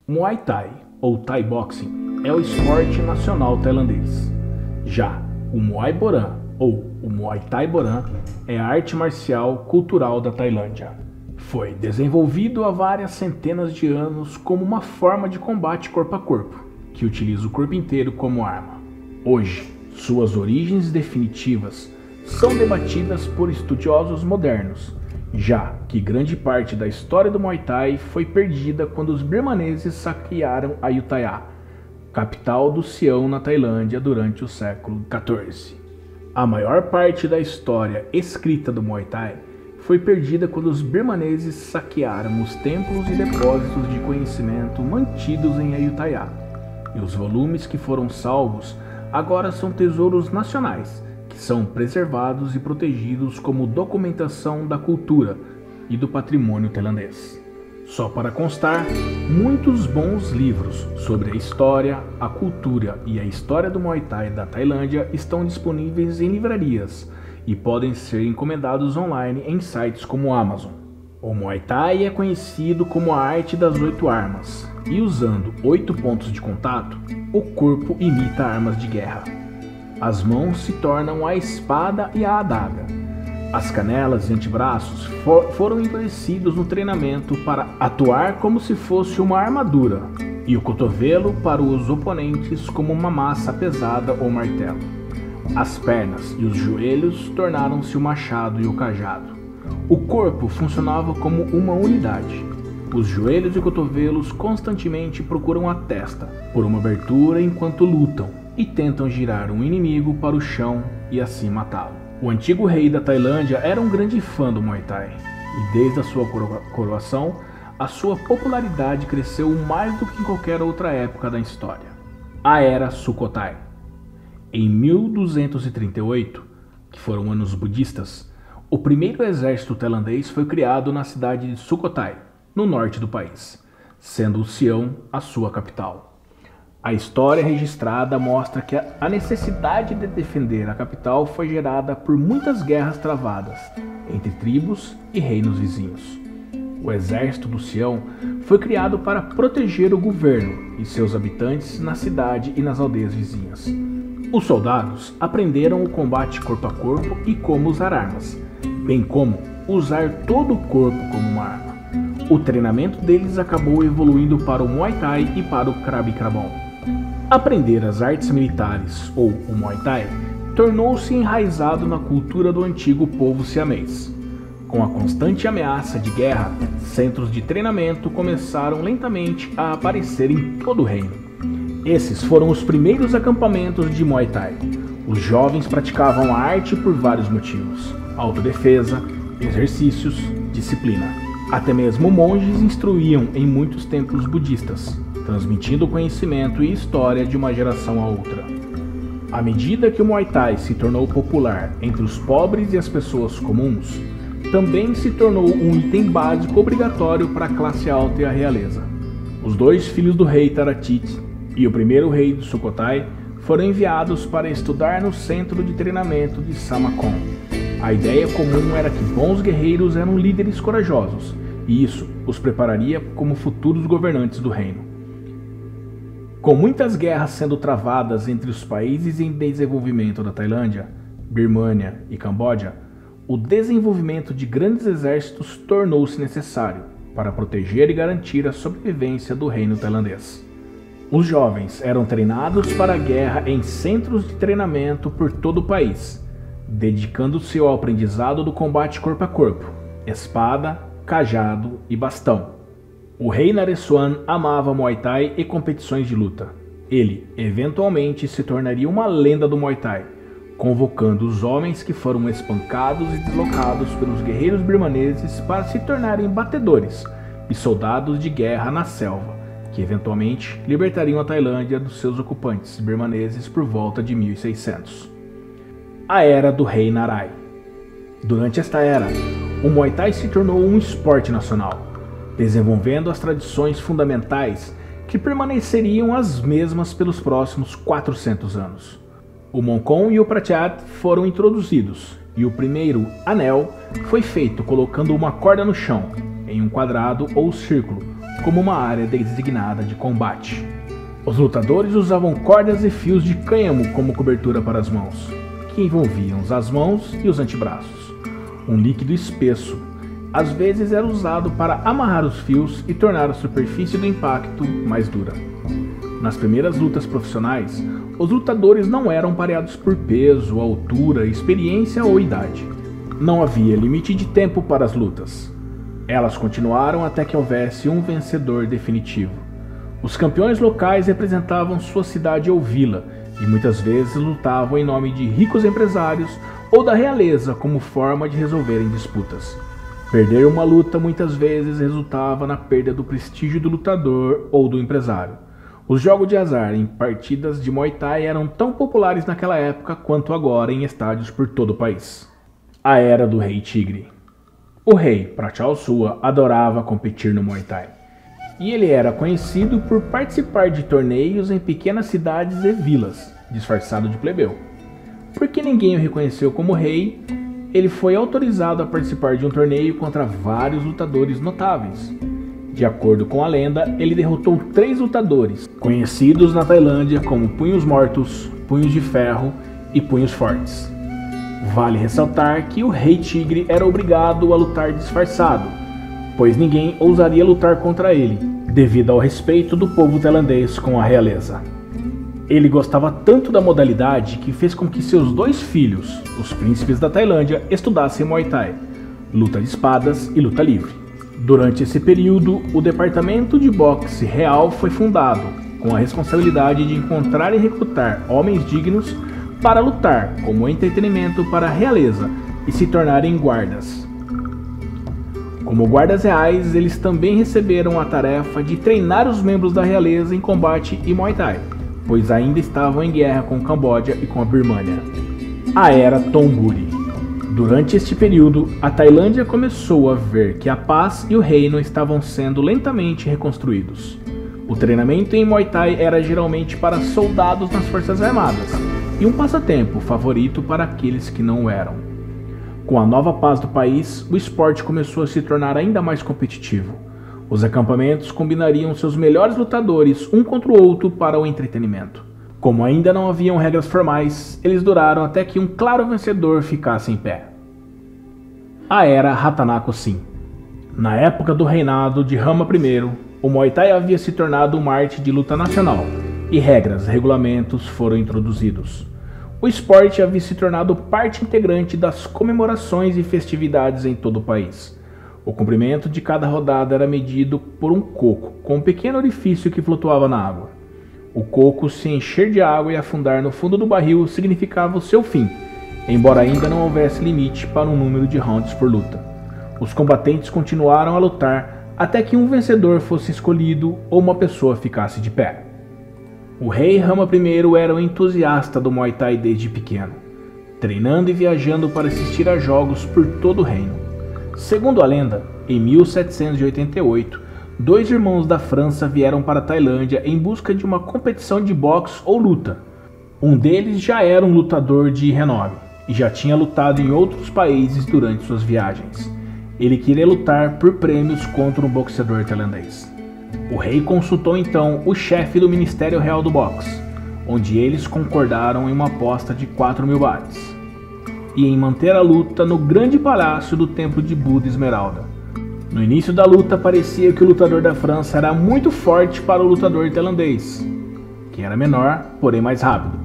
Muay Thai, ou Thai Boxing, é o esporte nacional tailandês. Já o Muay Boran, ou o Muay Thai Boran, é a arte marcial cultural da Tailândia. Foi desenvolvido há várias centenas de anos como uma forma de combate corpo a corpo, que utiliza o corpo inteiro como arma. Hoje, suas origens definitivas são debatidas por estudiosos modernos, já que grande parte da história do Muay Thai foi perdida quando os birmaneses saquearam Ayutthaya, capital do Sião na Tailândia, durante o século XIV. A maior parte da história escrita do Muay Thai foi perdida quando os birmaneses saquearam os templos e depósitos de conhecimento mantidos em Ayutthaya, e os volumes que foram salvos agora são tesouros nacionais, que são preservados e protegidos como documentação da cultura e do patrimônio tailandês. Só para constar, muitos bons livros sobre a história, a cultura e a história do Muay Thai da Tailândia estão disponíveis em livrarias e podem ser encomendados online em sites como Amazon. O Muay Thai é conhecido como a arte das 8 armas, e usando 8 pontos de contato, o corpo imita armas de guerra. As mãos se tornam a espada e a adaga. As canelas e antebraços foram endurecidos no treinamento para atuar como se fosse uma armadura, e o cotovelo para os oponentes como uma massa pesada ou martelo. As pernas e os joelhos tornaram-se o machado e o cajado. O corpo funcionava como uma unidade. Os joelhos e cotovelos constantemente procuram a testa por uma abertura enquanto lutam e tentam girar um inimigo para o chão e assim matá-lo. O antigo rei da Tailândia era um grande fã do Muay Thai, e desde a sua coroação, a sua popularidade cresceu mais do que em qualquer outra época da história. A Era Sukhothai. Em 1238, que foram anos budistas, o primeiro exército tailandês foi criado na cidade de Sukhothai, no norte do país, sendo o Sião a sua capital. A história registrada mostra que a necessidade de defender a capital foi gerada por muitas guerras travadas entre tribos e reinos vizinhos. O exército do Sião foi criado para proteger o governo e seus habitantes na cidade e nas aldeias vizinhas. Os soldados aprenderam o combate corpo a corpo e como usar armas, bem como usar todo o corpo como uma arma. O treinamento deles acabou evoluindo para o Muay Thai e para o Krav Krav. Aprender as artes militares, ou o Muay Thai, tornou-se enraizado na cultura do antigo povo siamês. Com a constante ameaça de guerra, centros de treinamento começaram lentamente a aparecer em todo o reino. Esses foram os primeiros acampamentos de Muay Thai. Os jovens praticavam a arte por vários motivos: autodefesa, exercícios, disciplina. Até mesmo monges instruíam em muitos templos budistas, transmitindo conhecimento e história de uma geração a outra. À medida que o Muay Thai se tornou popular entre os pobres e as pessoas comuns, também se tornou um item básico obrigatório para a classe alta e a realeza. Os 2 filhos do rei Taratit e o primeiro rei do Sukhothai foram enviados para estudar no centro de treinamento de Samakon. A ideia comum era que bons guerreiros eram líderes corajosos, e isso os prepararia como futuros governantes do reino. Com muitas guerras sendo travadas entre os países em desenvolvimento da Tailândia, Birmânia e Camboja, o desenvolvimento de grandes exércitos tornou-se necessário para proteger e garantir a sobrevivência do reino tailandês. Os jovens eram treinados para a guerra em centros de treinamento por todo o país, dedicando-se ao aprendizado do combate corpo a corpo, espada, cajado e bastão. O rei Naresuan amava Muay Thai e competições de luta. Ele, eventualmente, se tornaria uma lenda do Muay Thai, convocando os homens que foram espancados e deslocados pelos guerreiros birmaneses para se tornarem batedores e soldados de guerra na selva, que eventualmente libertariam a Tailândia dos seus ocupantes birmaneses por volta de 1600. A Era do Rei Narai. Durante esta era, o Muay Thai se tornou um esporte nacional, desenvolvendo as tradições fundamentais que permaneceriam as mesmas pelos próximos 400 anos. O Mongkon e o Pratiat foram introduzidos, e o primeiro anel foi feito colocando uma corda no chão, em um quadrado ou círculo, como uma área designada de combate. Os lutadores usavam cordas e fios de cânhamo como cobertura para as mãos, que envolviam as mãos e os antebraços. Um líquido espesso, às vezes era usado para amarrar os fios e tornar a superfície do impacto mais dura. Nas primeiras lutas profissionais, os lutadores não eram pareados por peso, altura, experiência ou idade. Não havia limite de tempo para as lutas. Elas continuaram até que houvesse um vencedor definitivo. Os campeões locais representavam sua cidade ou vila e muitas vezes lutavam em nome de ricos empresários ou da realeza como forma de resolverem disputas. Perder uma luta muitas vezes resultava na perda do prestígio do lutador ou do empresário. Os jogos de azar em partidas de Muay Thai eram tão populares naquela época quanto agora em estádios por todo o país. A Era do Rei Tigre. O rei, Prachal Sua, adorava competir no Muay Thai. E ele era conhecido por participar de torneios em pequenas cidades e vilas, disfarçado de plebeu. Porque ninguém o reconheceu como rei, ele foi autorizado a participar de um torneio contra vários lutadores notáveis. De acordo com a lenda, ele derrotou 3 lutadores, conhecidos na Tailândia como Punhos Mortos, Punhos de Ferro e Punhos Fortes. Vale ressaltar que o Rei Tigre era obrigado a lutar disfarçado, pois ninguém ousaria lutar contra ele, devido ao respeito do povo tailandês com a realeza. Ele gostava tanto da modalidade que fez com que seus 2 filhos, os príncipes da Tailândia, estudassem Muay Thai, luta de espadas e luta livre. Durante esse período, o Departamento de Boxe Real foi fundado, com a responsabilidade de encontrar e recrutar homens dignos para lutar como entretenimento para a realeza e se tornarem guardas. Como guardas reais, eles também receberam a tarefa de treinar os membros da realeza em combate e Muay Thai, pois ainda estavam em guerra com Camboja e com a Birmânia. A Era Thonburi. Durante este período, a Tailândia começou a ver que a paz e o reino estavam sendo lentamente reconstruídos. O treinamento em Muay Thai era geralmente para soldados nas forças armadas, e um passatempo favorito para aqueles que não o eram. Com a nova paz do país, o esporte começou a se tornar ainda mais competitivo. Os acampamentos combinariam seus melhores lutadores um contra o outro para o entretenimento. Como ainda não haviam regras formais, eles duraram até que um claro vencedor ficasse em pé. A Era Ratanako Sin. Na época do reinado de Rama I, o Muay Thai havia se tornado uma arte de luta nacional, e regras e regulamentos foram introduzidos. O esporte havia se tornado parte integrante das comemorações e festividades em todo o país. O comprimento de cada rodada era medido por um coco, com um pequeno orifício que flutuava na água. O coco se encher de água e afundar no fundo do barril significava o seu fim, embora ainda não houvesse limite para um número de rounds por luta. Os combatentes continuaram a lutar até que um vencedor fosse escolhido ou uma pessoa ficasse de pé. O rei Rama I era um entusiasta do Muay Thai desde pequeno, treinando e viajando para assistir a jogos por todo o reino. Segundo a lenda, em 1788, 2 irmãos da França vieram para a Tailândia em busca de uma competição de boxe ou luta. Um deles já era um lutador de renome e já tinha lutado em outros países durante suas viagens. Ele queria lutar por prêmios contra um boxeador tailandês. O rei consultou então o chefe do Ministério Real do Boxe, onde eles concordaram em uma aposta de 4.000 bahts e em manter a luta no grande palácio do Templo de Buda Esmeralda. No início da luta parecia que o lutador da França era muito forte para o lutador tailandês, que era menor, porém mais rápido.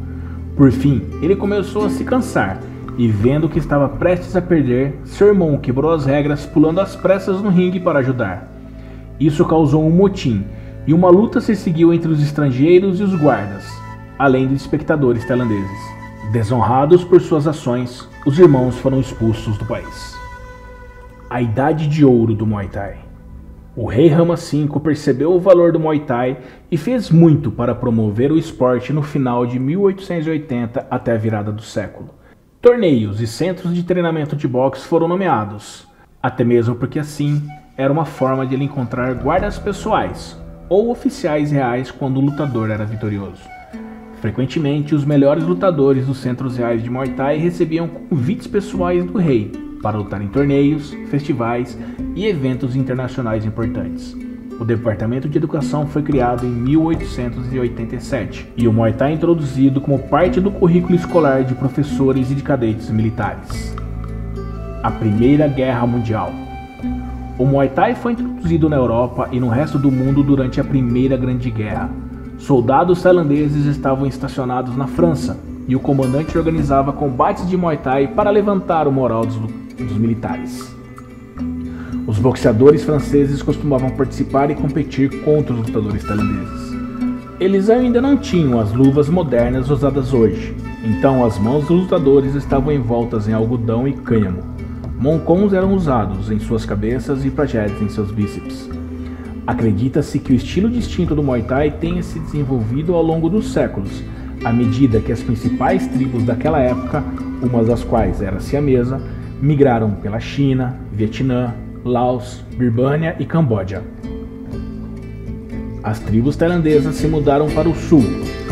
Por fim, ele começou a se cansar e, vendo que estava prestes a perder, seu irmão quebrou as regras pulando às pressas no ringue para ajudar. Isso causou um motim e uma luta se seguiu entre os estrangeiros e os guardas, além de espectadores tailandeses. Desonrados por suas ações, os irmãos foram expulsos do país. A Idade de Ouro do Muay Thai. O rei Rama V percebeu o valor do Muay Thai e fez muito para promover o esporte no final de 1880 até a virada do século. Torneios e centros de treinamento de boxe foram nomeados, até mesmo porque assim era uma forma de ele encontrar guardas pessoais ou oficiais reais quando o lutador era vitorioso. Frequentemente, os melhores lutadores dos centros reais de Muay Thai recebiam convites pessoais do rei para lutar em torneios, festivais e eventos internacionais importantes. O Departamento de Educação foi criado em 1887 e o Muay Thai é introduzido como parte do currículo escolar de professores e de cadetes militares. A Primeira Guerra Mundial. O Muay Thai foi introduzido na Europa e no resto do mundo durante a Primeira Grande Guerra. Soldados tailandeses estavam estacionados na França e o comandante organizava combates de Muay Thai para levantar o moral dos militares. Os boxeadores franceses costumavam participar e competir contra os lutadores tailandeses. Eles ainda não tinham as luvas modernas usadas hoje, então as mãos dos lutadores estavam envoltas em algodão e cânhamo. Moncons eram usados em suas cabeças e prajetes em seus bíceps. Acredita-se que o estilo distinto do Muay Thai tenha se desenvolvido ao longo dos séculos, à medida que as principais tribos daquela época, umas das quais era siamesa, migraram pela China, Vietnã, Laos, Birmânia e Camboja. As tribos tailandesas se mudaram para o sul,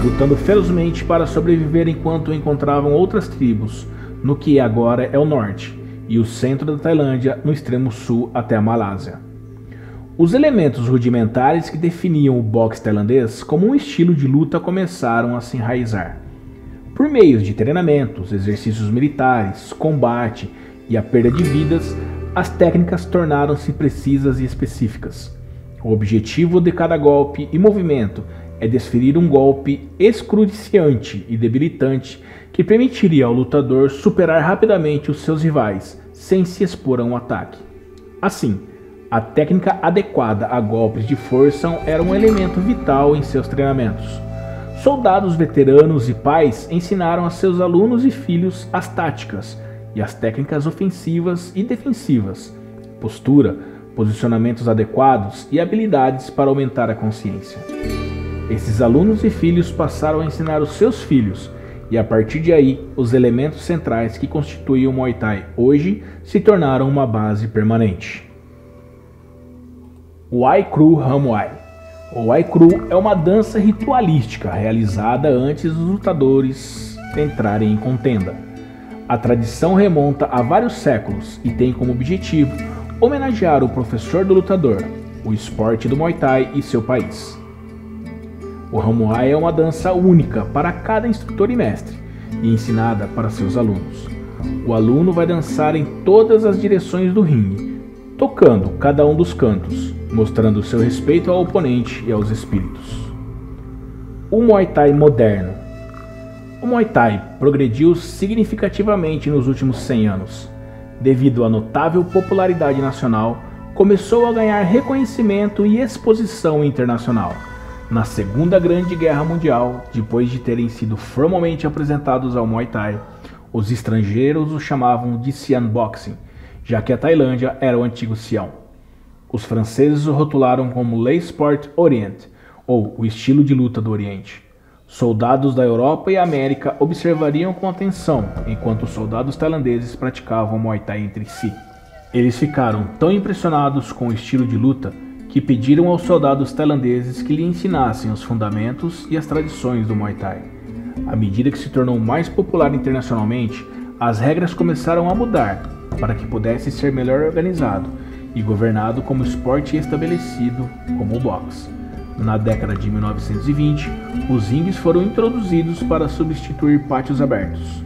lutando ferozmente para sobreviver enquanto encontravam outras tribos no que agora é o norte, e o centro da Tailândia no extremo sul até a Malásia. Os elementos rudimentares que definiam o boxe tailandês como um estilo de luta começaram a se enraizar. Por meio de treinamentos, exercícios militares, combate e a perda de vidas, as técnicas tornaram-se precisas e específicas. O objetivo de cada golpe e movimento é desferir um golpe excruciante e debilitante que permitiria ao lutador superar rapidamente os seus rivais, sem se expor a um ataque. Assim, a técnica adequada a golpes de força era um elemento vital em seus treinamentos. Soldados veteranos e pais ensinaram a seus alunos e filhos as táticas e as técnicas ofensivas e defensivas, postura, posicionamentos adequados e habilidades para aumentar a consciência. Esses alunos e filhos passaram a ensinar os seus filhos, e a partir de aí, os elementos centrais que constituem o Muay Thai hoje se tornaram uma base permanente. O Wai Kru Hamuai. O Wai Kru é uma dança ritualística realizada antes dos lutadores entrarem em contenda. A tradição remonta a vários séculos e tem como objetivo homenagear o professor do lutador, o esporte do Muay Thai e seu país. O Hamuai é uma dança única para cada instrutor e mestre e ensinada para seus alunos. O aluno vai dançar em todas as direções do ringue, tocando cada um dos cantos, mostrando seu respeito ao oponente e aos espíritos. O Muay Thai moderno. O Muay Thai progrediu significativamente nos últimos 100 anos. Devido à notável popularidade nacional, começou a ganhar reconhecimento e exposição internacional. Na Segunda Grande Guerra Mundial, depois de terem sido formalmente apresentados ao Muay Thai, os estrangeiros o chamavam de Siam Boxing, já que a Tailândia era o antigo Sião. Os franceses o rotularam como Le Sport Orient, ou o estilo de luta do Oriente. Soldados da Europa e América observariam com atenção enquanto os soldados tailandeses praticavam Muay Thai entre si. Eles ficaram tão impressionados com o estilo de luta que pediram aos soldados tailandeses que lhe ensinassem os fundamentos e as tradições do Muay Thai. À medida que se tornou mais popular internacionalmente, as regras começaram a mudar para que pudesse ser melhor organizado e governado como esporte estabelecido como o boxe. Na década de 1920, os rings foram introduzidos para substituir pátios abertos.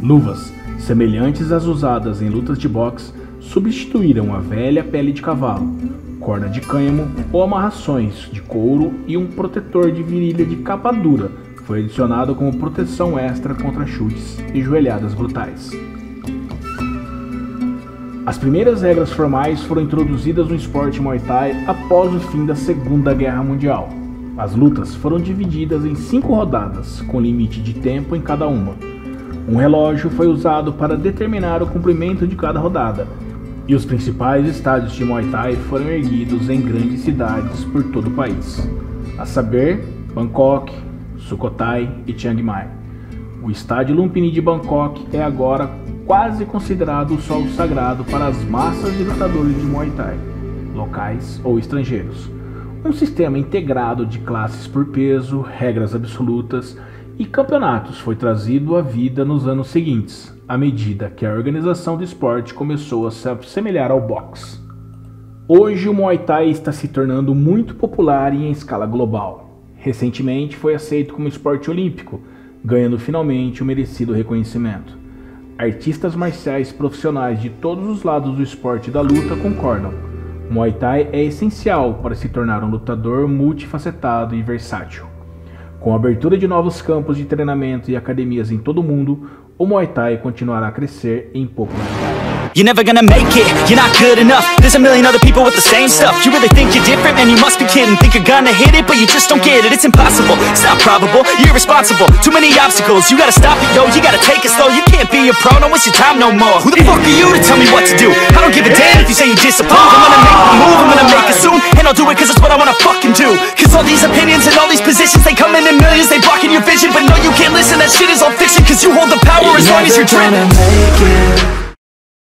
Luvas, semelhantes às usadas em lutas de boxe, substituíram a velha pele de cavalo, corda de cânhamo ou amarrações de couro, e um protetor de virilha de capa dura foi adicionado como proteção extra contra chutes e joelhadas brutais. As primeiras regras formais foram introduzidas no esporte Muay Thai após o fim da Segunda Guerra Mundial. As lutas foram divididas em 5 rodadas, com limite de tempo em cada uma. Um relógio foi usado para determinar o comprimento de cada rodada, e os principais estádios de Muay Thai foram erguidos em grandes cidades por todo o país, a saber, Bangkok, Sukhothai e Chiang Mai. O estádio Lumpini de Bangkok é agora quase considerado o solo sagrado para as massas de lutadores de Muay Thai, locais ou estrangeiros. Um sistema integrado de classes por peso, regras absolutas e campeonatos foi trazido à vida nos anos seguintes, à medida que a organização do esporte começou a se assemelhar ao boxe. Hoje o Muay Thai está se tornando muito popular e em escala global. Recentemente foi aceito como esporte olímpico, ganhando finalmente o merecido reconhecimento. Artistas marciais profissionais de todos os lados do esporte e da luta concordam. Muay Thai é essencial para se tornar um lutador multifacetado e versátil. Com a abertura de novos campos de treinamento e academias em todo o mundo, o Muay Thai continuará a crescer em popularidade. You're never gonna make it, you're not good enough. There's a million other people with the same stuff. You really think you're different? Man, you must be kidding. Think you're gonna hit it, but you just don't get it. It's impossible, it's not probable, you're irresponsible. Too many obstacles, you gotta stop it, yo. You gotta take it slow, you can't be a pro, don't waste your time no more. Who the fuck are you to tell me what to do? I don't give a damn if you say you disapprove. I'm gonna make the move, I'm gonna make it soon. And I'll do it cause it's what I wanna fucking do. Cause all these opinions and all these positions, they come in millions, they blocking your vision. But no, you can't listen, that shit is all fiction. Cause you hold the power as long as you're dreaming.